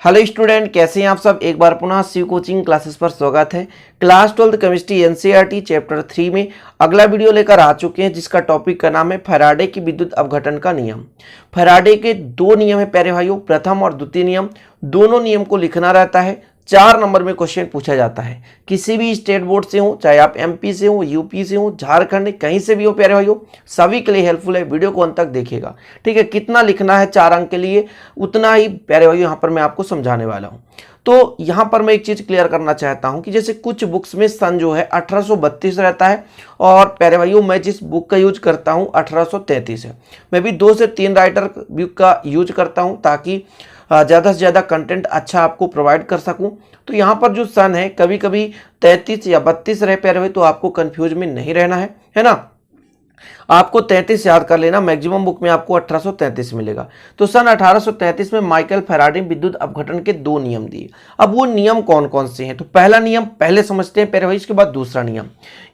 Hello student, कैसे हैं आप सब। एक बार पुनः शिव कोचिंग क्लासेस पर स्वागत है। क्लास 12 केमिस्ट्री एनसीईआरटी चैप्टर 3 में अगला वीडियो लेकर आ चुके हैं, जिसका टॉपिक का नाम है फैराडे की विद्युत अपघटन का नियम। फैराडे के दो नियम है प्यारे भाइयों, प्रथम और द्वितीय नियम। दोनों नियम को लिखना रहता है। 4 नंबर में क्वेश्चन पूछा जाता है। किसी भी स्टेट बोर्ड से हो, चाहे आप एमपी से हो, यूपी से हो, झारखंड, कहीं से भी हो प्यारे भाइयों, सभी के लिए हेल्पफुल है। वीडियो को अंत तक देखिएगा, ठीक है। कितना लिखना है 4 अंक के लिए, उतना ही प्यारे भाइयों यहाँ पर मैं आपको समझाने वाला हूँ। तो यहाँ पर मैं एक चीज क्लियर करना चाहता हूँ कि जैसे कुछ बुक्स में सन जो है 1832 रहता है, और प्यारे भाइयों मैं जिस बुक का यूज करता हूँ 1833 है। मैं भी 2 से 3 राइटर बुक का यूज करता हूँ ताकि ज़्यादा से ज़्यादा कंटेंट अच्छा आपको प्रोवाइड कर सकूं। तो यहाँ पर जो सन है कभी कभी 33 या 32 रह प्यारे हुए, तो आपको कंफ्यूज में नहीं रहना है ना। आपको 33 याद कर लेना, मैक्सिमम बुक में आपको 1833 मिलेगा। तो सन 1833 में माइकल फैराडे विद्युत अपघटन के 2 नियम दिए। अब वो नियम कौन कौन से हैं, तो पहला नियम पहले समझते हैं प्यारे भाई, इसके बाद दूसरा नियम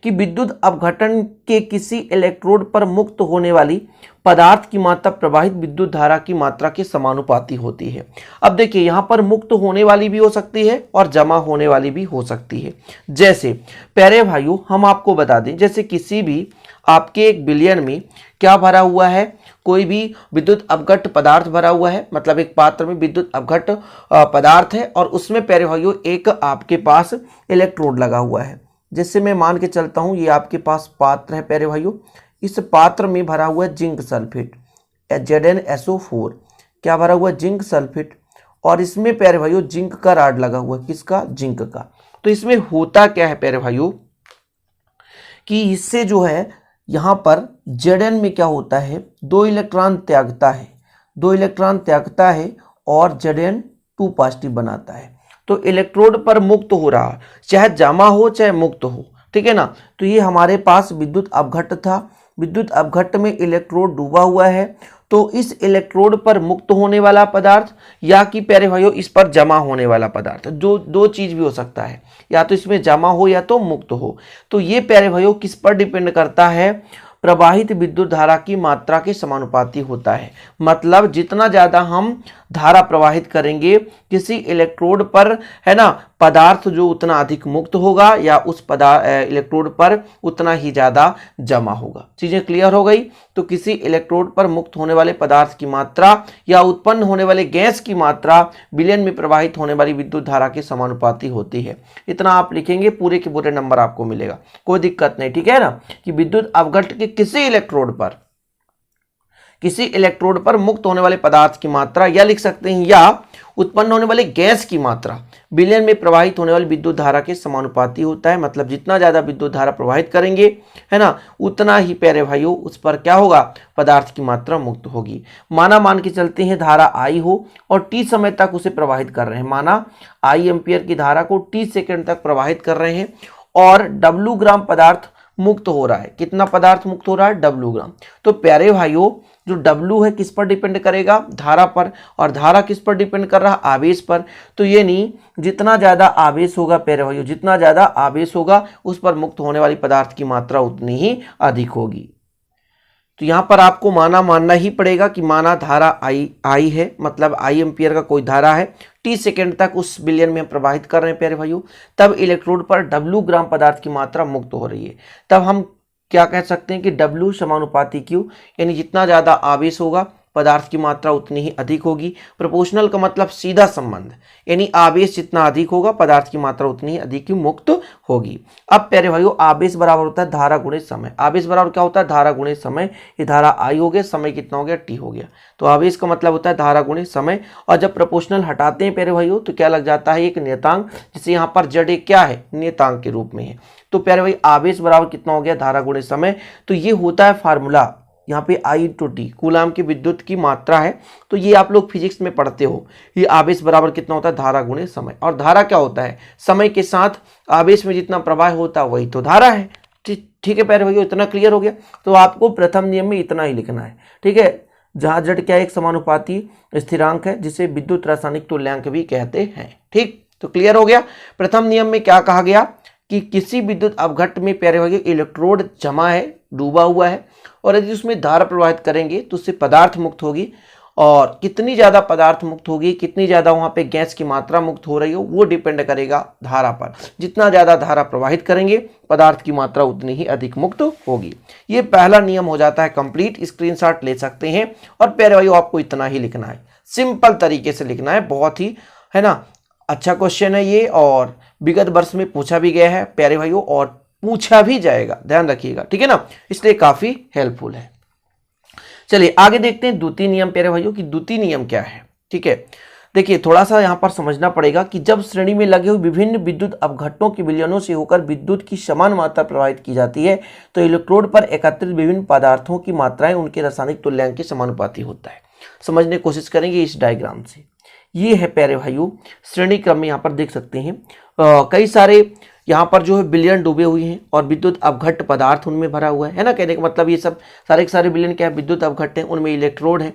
कि विद्युत अपघटन के किसी इलेक्ट्रोड पर मुक्त होने वाली पदार्थ की मात्रा प्रवाहित विद्युत धारा की मात्रा के समानुपाती होती है। अब देखिए यहाँ पर मुक्त होने वाली भी हो सकती है और जमा होने वाली भी हो सकती है। जैसे प्यारे भाइयों हम आपको बता दें, जैसे किसी भी आपके एक बिलियन में क्या भरा हुआ है, कोई भी विद्युत अपघट पदार्थ भरा हुआ है, मतलब एक पात्र में विद्युत अपघट पदार्थ है और उसमें प्यारे भाइयों एक आपके पास इलेक्ट्रोड लगा हुआ है। जैसे मैं मान के चलता हूं ये आपके पास पात्र है प्यारे भाइयों, इस पात्र में भरा हुआ है जिंक सल्फेट ZnSO4। क्या भरा हुआ है? Zinc sulphate. और इसमें प्यारे भाइयों जिंक का राड लगा हुआ है, किसका? जिंक का। तो इसमें होता क्या है प्यारे भाइयों कि इससे जो है यहां पर Zn में क्या होता है, 2 इलेक्ट्रॉन त्यागता है और Zn 2 पॉजिटिव बनाता है। तो इलेक्ट्रोड पर मुक्त हो रहा, चाहे जमा हो चाहे मुक्त हो, ठीक है ना। तो ये हमारे पास विद्युत अपघट था। विद्युत अपघट में इलेक्ट्रोड डूबा हुआ है, तो इस इलेक्ट्रोड पर मुक्त होने वाला पदार्थ या कि प्यारे भाइयों इस पर जमा होने वाला पदार्थ, जो 2 चीज भी हो सकता है, या तो इसमें जमा हो या तो मुक्त हो। तो ये प्यारे भाइयों किस पर डिपेंड करता है? प्रवाहित विद्युत धारा की मात्रा के समानुपाती होता है। मतलब जितना ज्यादा हम धारा प्रवाहित करेंगे किसी इलेक्ट्रोड पर, है ना, पदार्थ जो उतना अधिक मुक्त होगा या उस इलेक्ट्रोड पर उतना ही ज्यादा जमा होगा। चीजें क्लियर हो गई। तो किसी इलेक्ट्रोड पर मुक्त होने वाले पदार्थ की मात्रा या उत्पन्न होने वाले गैस की मात्रा बिलियन में प्रवाहित होने वाली विद्युत धारा के समानुपाती होती है। इतना आप लिखेंगे, पूरे के पूरे नंबर आपको मिलेगा, कोई दिक्कत नहीं, ठीक है ना। कि विद्युत अपघट के किसी इलेक्ट्रोड पर मुक्त होने वाले पदार्थ की मात्रा, या लिख सकते हैं या उत्पन्न होने वाले गैस की मात्रा बिलियन में प्रवाहित होने वाली विद्युत धारा के समानुपाती होता है। मतलब जितना ज्यादा विद्युत धारा प्रवाहित करेंगे, है ना, उतना ही प्यारे भाइयों उस पर क्या होगा, पदार्थ की मात्रा मुक्त होगी। मान के चलते हैं धारा I हो और T समय तक उसे प्रवाहित कर रहे हैं। माना I एम्पियर की धारा को T सेकेंड तक प्रवाहित कर रहे हैं और W ग्राम पदार्थ मुक्त हो रहा है। कितना पदार्थ मुक्त हो रहा है? W ग्राम। तो प्यारे भाइयों जो W है किस पर डिपेंड करेगा? धारा पर। और धारा किस पर डिपेंड कर रहा है? आवेश पर। तो ये नहीं, जितना ज्यादा आवेश होगा प्यारे भाइयों, जितना ज्यादा आवेश होगा उस पर मुक्त होने वाली पदार्थ की मात्रा उतनी ही अधिक होगी। तो यहां पर आपको मानना ही पड़ेगा कि माना धारा I है, मतलब I एम्पियर का कोई धारा है, T सेकेंड तक उस बिलियन में प्रवाहित कर रहे हैं प्यारे भाइयों, तब इलेक्ट्रोड पर W ग्राम पदार्थ की मात्रा मुक्त हो रही है। तब हम क्या कह सकते हैं कि W समानुपाती Q, यानी जितना ज्यादा आवेश होगा पदार्थ की मात्रा उतनी ही अधिक होगी। प्रोपोर्शनल का मतलब सीधा संबंध, यानी आवेश जितना अधिक होगा पदार्थ की मात्रा उतनी ही अधिक ही मुक्त होगी। अब प्यारे भाइयों आवेश बराबर होता है धारा गुणे समय। आवेश बराबर क्या होता है? धारा गुणे समय। ये धारा I हो गया, समय कितना हो गया? T हो गया। तो आवेश का मतलब होता है धारा गुणे समय। और जब प्रोपोर्शनल हटाते हैं प्यारे भाइयों तो क्या लग जाता है? एक नियतांक, जिसे यहाँ पर Z क्या है? नियतांक के रूप में है। तो प्यारे भाई आवेश बराबर कितना हो गया? धारा गुणे समय। तो ये होता है फार्मूला, यहाँ पे I/T कूलाम की विद्युत की मात्रा है। तो ये आप लोग फिजिक्स में पढ़ते हो। ये आवेश बराबर कितना होता है? धारा गुणे समय। और धारा क्या होता है? समय के साथ आवेश में जितना प्रवाह होता है वही तो धारा है। ठीक है प्यारे भैया, इतना क्लियर हो गया। तो आपको प्रथम नियम में इतना ही लिखना है, ठीक है। जहां Z क्या एक समानुपाती स्थिरांक है, जिसे विद्युत रासायनिक तुल्यांक भी कहते हैं। ठीक, तो क्लियर हो गया। प्रथम नियम में क्या कहा गया कि किसी विद्युत अपघट में प्यारे भैया इलेक्ट्रोड जमा है, डूबा हुआ है, और यदि उसमें धारा प्रवाहित करेंगे तो उससे पदार्थ मुक्त होगी और कितनी ज़्यादा पदार्थ मुक्त होगी, कितनी ज़्यादा वहाँ पे गैस की मात्रा मुक्त हो रही हो, वो डिपेंड करेगा धारा पर। जितना ज़्यादा धारा प्रवाहित करेंगे पदार्थ की मात्रा उतनी ही अधिक मुक्त होगी। ये पहला नियम हो जाता है कंप्लीट, स्क्रीनशॉट ले सकते हैं। और प्यारे भाइयों आपको इतना ही लिखना है, सिंपल तरीके से लिखना है, बहुत ही है ना अच्छा क्वेश्चन है ये, और विगत वर्ष में पूछा भी गया है प्यारे भाइयों, और पूछा भी जाएगा, ध्यान रखिएगा, ठीक है ना, इसलिए काफी हेल्पफुल है। चलिए आगे देखते हैं द्वितीय नियम प्यारे भाइयों कि द्वितीय नियम क्या है। ठीक है, देखिए थोड़ा सा यहाँ पर समझना पड़ेगा कि जब श्रेणी में लगे हुए विभिन्न विद्युत अपघटनों के विलयनों से होकर विद्युत की समान मात्रा प्रवाहित की जाती है तो इलेक्ट्रोड पर एकत्रित विभिन्न पदार्थों की मात्राएं उनके रासायनिक तुल्यांक के समानुपाती होता है। समझने की कोशिश करेंगे इस डायग्राम से। ये है प्यारे भाइयों श्रेणी क्रम में, यहाँ पर देख सकते हैं कई सारे यहाँ पर जो है बिलियन डूबे हुए हैं और विद्युत अपघट्ट पदार्थ उनमें भरा हुआ है ना। कहने का मतलब ये सब सारे के सारे बिलियन क्या है, विद्युत अपघट्ट हैं, उनमें इलेक्ट्रोड है।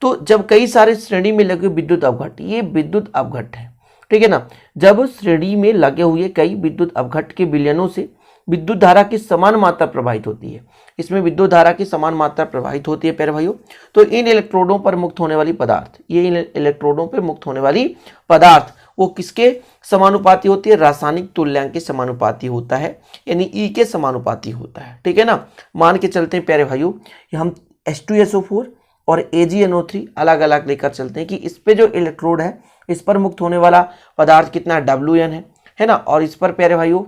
तो जब कई सारे श्रेणी में लगे विद्युत अपघट्ट, ये विद्युत अपघट्ट है, ठीक है ना। जब श्रेणी में लगे हुए कई विद्युत अपघट्ट के विलयनों से विद्युत धारा की समान मात्रा प्रवाहित होती है, इसमें विद्युत धारा की समान मात्रा प्रवाहित होती है प्यारे भाइयों, तो इन इलेक्ट्रोडों पर मुक्त होने वाली पदार्थ, ये इन इलेक्ट्रोडों पर मुक्त होने वाली पदार्थ वो किसके समानुपाती होती है, रासायनिक तुल्यांक के समानुपाती होता है, यानी ई के समानुपाती होता है। ठीक है ना, मान के चलते हैं प्यारे भाइयों हम H2SO4 और AgNO3 अलग अलग लेकर चलते हैं कि इस पे जो इलेक्ट्रोड है इस पर मुक्त होने वाला पदार्थ कितना है, WN है ना, और इस पर प्यारे भाइयों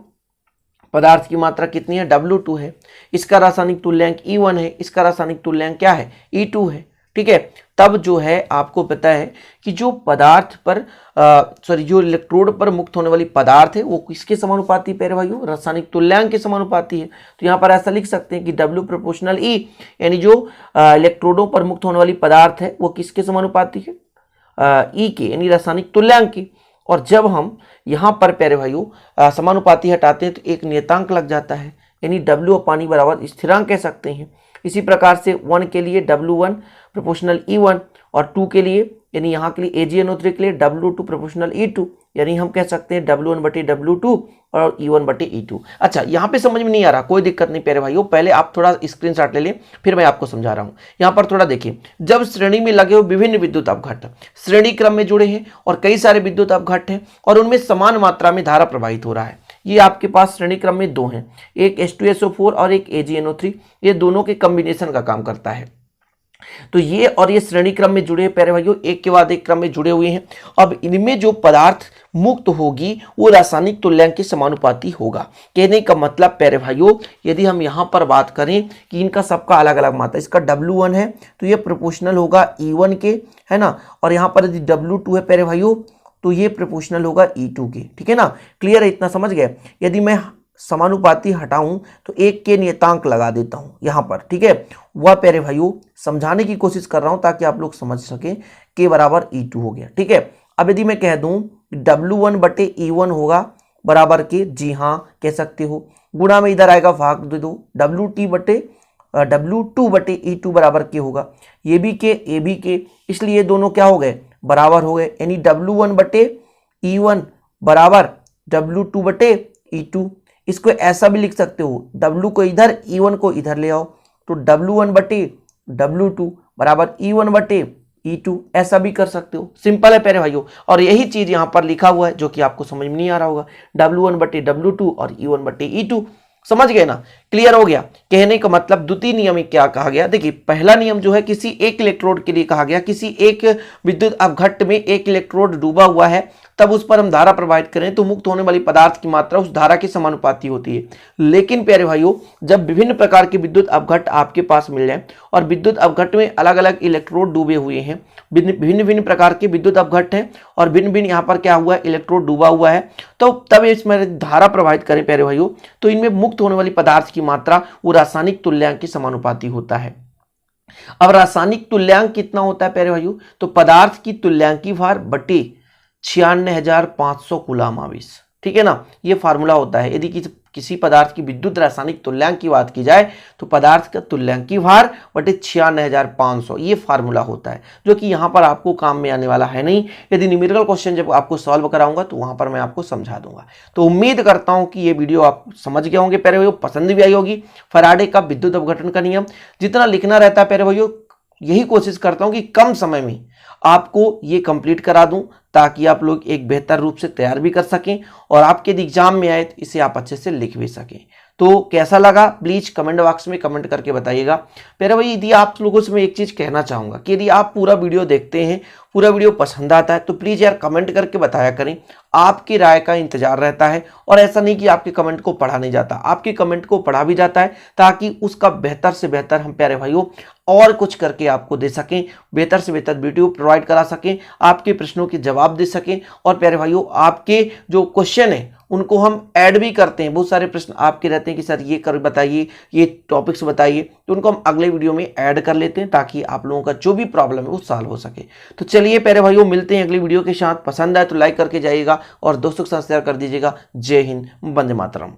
पदार्थ की मात्रा कितनी है, W2 है। इसका रासायनिक तुल्यांक E1 है, इसका रासायनिक तुल्यांक क्या है, E2 है। ठीक है, तब जो है आपको पता है कि जो पदार्थ पर जो इलेक्ट्रोड पर मुक्त होने वाली पदार्थ है वो किसके समानुपाती प्यारे भाइयों, रासायनिक तुल्यांक के समानुपाती है। तो यहाँ पर ऐसा लिख सकते हैं कि W प्रोपोर्शनल E, यानी जो इलेक्ट्रोडों पर मुक्त होने वाली पदार्थ है वो किसके समानुपाती है, E के, यानी रासायनिक तुल्यांक की। और जब हम यहाँ पर प्यारे भाइयों समानुपाती हटाते हैं तो एक नियतांक लग जाता है, यानी W पानी बराबर स्थिरांक कह सकते हैं। इसी प्रकार से 1 के लिए W1 प्रोपोर्शनल E1 और 2 के लिए यानी यहाँ के लिए AgNO3 के लिए W2 प्रोपोर्शनल E2, यानी हम कह सकते हैं W1 बटे W2 और E1 बटे E2। अच्छा, यहाँ पे समझ में नहीं आ रहा, कोई दिक्कत नहीं प्यारे भाइयों, पहले आप थोड़ा स्क्रीनशॉट ले लें फिर मैं आपको समझा रहा हूँ। यहाँ पर थोड़ा देखिए, जब श्रेणी में लगे हुए विभिन्न विद्युत अपघट्ट श्रेणी क्रम में जुड़े हैं और कई सारे विद्युत अपघट्ट हैं और उनमें समान मात्रा में धारा प्रवाहित हो रहा है, ये आपके पास श्रेणी क्रम में दो हैं, एक H2SO4 और एक AgNO3, ये दोनों के कॉम्बिनेशन का काम करता है। तो ये और ये श्रेणी क्रम में जुड़े हैं प्यारे भाइयों, एक के बाद एक क्रम में जुड़े हुए हैं। अब इनमें जो पदार्थ मुक्त होगी वो रासायनिक तुल्यांक के समानुपाती होगा। कहने का मतलब प्यारे भाइयों यदि हम यहाँ पर बात करें कि इनका सबका अलग अलग मात्रा, इसका W1 है तो ये प्रोपोर्शनल होगा E1 के, है ना, और यहाँ पर यदि W2 है प्यारे भाइयों तो ये प्रोपोर्शनल होगा E2 के। ठीक है ना, क्लियर है, इतना समझ गए। यदि मैं समानुपाती हटाऊं तो एक के नियतांक लगा देता हूं यहाँ पर, ठीक है, वह प्यारे भाइयों समझाने की कोशिश कर रहा हूं ताकि आप लोग समझ सके, के बराबर E2 हो गया। ठीक है, अब यदि मैं कह दूं W1 बटे E1 होगा बराबर के, जी हाँ कह सकते हो, गुणा में इधर आएगा भाग दे दो, W2 बटे E2 बराबर के होगा, ये भी के, इसलिए दोनों क्या हो गए, बराबर हो गए, यानी W1 बटे E1 बराबर W2 बटे E2। इसको ऐसा भी लिख सकते हो, W को इधर E1 को इधर ले आओ तो W1 बटे W2 बराबर E1 बटे E2, ऐसा भी कर सकते हो, सिंपल है प्यारे भाइयों। और यही चीज यहाँ पर लिखा हुआ है जो कि आपको समझ में नहीं आ रहा होगा, W1 बटे W2 और E1 बटे E2, समझ गए ना, क्लियर हो गया। कहने का मतलब द्वितीय नियम में क्या कहा गया, देखिए पहला नियम जो है किसी एक इलेक्ट्रोड के लिए कहा गया, किसी एक विद्युत अपघट्ट में एक इलेक्ट्रोड डूबा हुआ है तब उस पर हम धारा प्रवाहित करें तो मुक्त होने वाली पदार्थ की मात्रा उस धारा के समानुपाती होती है। लेकिन प्यारे भाइयों जब विभिन्न प्रकार के विद्युत अपघट्ट आपके पास मिल जाए और विद्युत अपघट्ट में अलग अलग इलेक्ट्रोड डूबे हुए हैं, भिन्न भिन्न प्रकार के विद्युत अपघट्ट हैं और भिन्न भिन्न यहाँ पर क्या हुआ है, इलेक्ट्रोड डूबा हुआ है, तो तब इसमें धारा प्रवाहित करें प्यारे भाइयों तो इनमें मुक्त होने वाली पदार्थ की मात्रा वो रासायनिक तुल्यांक के समानुपाती होता है। अब रासायनिक तुल्यांक कितना होता है प्यारे भाइयों, तो पदार्थ की तुल्यांकी भार बटे 96,500 कूलाम आवेश। ठीक है ना, ये फार्मूला होता है। यदि किसी पदार्थ की विद्युत रासायनिक तुल्यांक की बात की जाए तो पदार्थ का तुल्यांकी भार बटे 96,500, ये फार्मूला होता है जो कि यहाँ पर आपको काम में आने वाला है नहीं। यदि न्यूमेरिकल क्वेश्चन जब आपको सॉल्व कराऊंगा तो वहां पर मैं आपको समझा दूंगा। तो उम्मीद करता हूं कि ये वीडियो आप समझ गए होंगे प्यारे भाइयों, पसंद भी आई होगी। फैराडे का विद्युत अपघटन का नियम जितना लिखना रहता है प्यारे भाइयों यही कोशिश करता हूं कि कम समय में आपको ये कंप्लीट करा दूं, ताकि आप लोग एक बेहतर रूप से तैयार भी कर सकें और आपके एग्जाम में आए तो इसे आप अच्छे से लिख भी सकें। तो कैसा लगा प्लीज कमेंट बॉक्स में कमेंट करके बताइएगा। प्यारे भाई, यदि आप लोगों से मैं एक चीज कहना चाहूंगा कि यदि आप पूरा वीडियो देखते हैं, पूरा वीडियो पसंद आता है, तो प्लीज यार कमेंट करके बताया करें। आपकी राय का इंतजार रहता है, और ऐसा नहीं कि आपके कमेंट को पढ़ा नहीं जाता, आपके कमेंट को पढ़ा भी जाता है, ताकि उसका बेहतर से बेहतर हम प्यारे भाइयों और कुछ करके आपको दे सकें, बेहतर से बेहतर वीडियो प्रोवाइड करा सकें, आपके प्रश्नों के जवाब दे सकें। और प्यारे भाइयों, आपके जो क्वेश्चन है उनको हम ऐड भी करते हैं। बहुत सारे प्रश्न आपके रहते हैं कि सर ये कर बताइए, ये टॉपिक्स बताइए, तो उनको हम अगले वीडियो में ऐड कर लेते हैं, ताकि आप लोगों का जो भी प्रॉब्लम है वो सॉल्व हो सके। तो चलिए प्यारे भाइयों, मिलते हैं अगली वीडियो के साथ। पसंद आए तो लाइक करके जाइएगा और दोस्तों के साथ शेयर कर दीजिएगा। जय हिंद, वंदे मातरम।